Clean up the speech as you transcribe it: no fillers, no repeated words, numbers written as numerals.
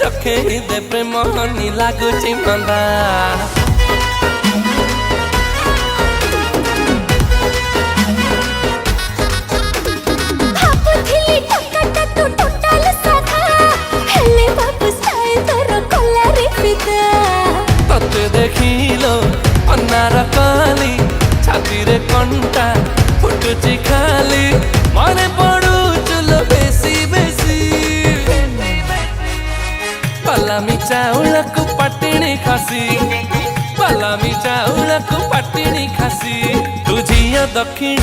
चखे दे प्रेम हनी लागुची मंदा तते देखिलो अन्नार काली छाती रे कंटा फुटुची खाली मने पड़ू चुलो बेसी बेसी पलामी चाउल को पटिणी खासी पलामी चाउल को पटिणी खासी तुझिया दक्षिण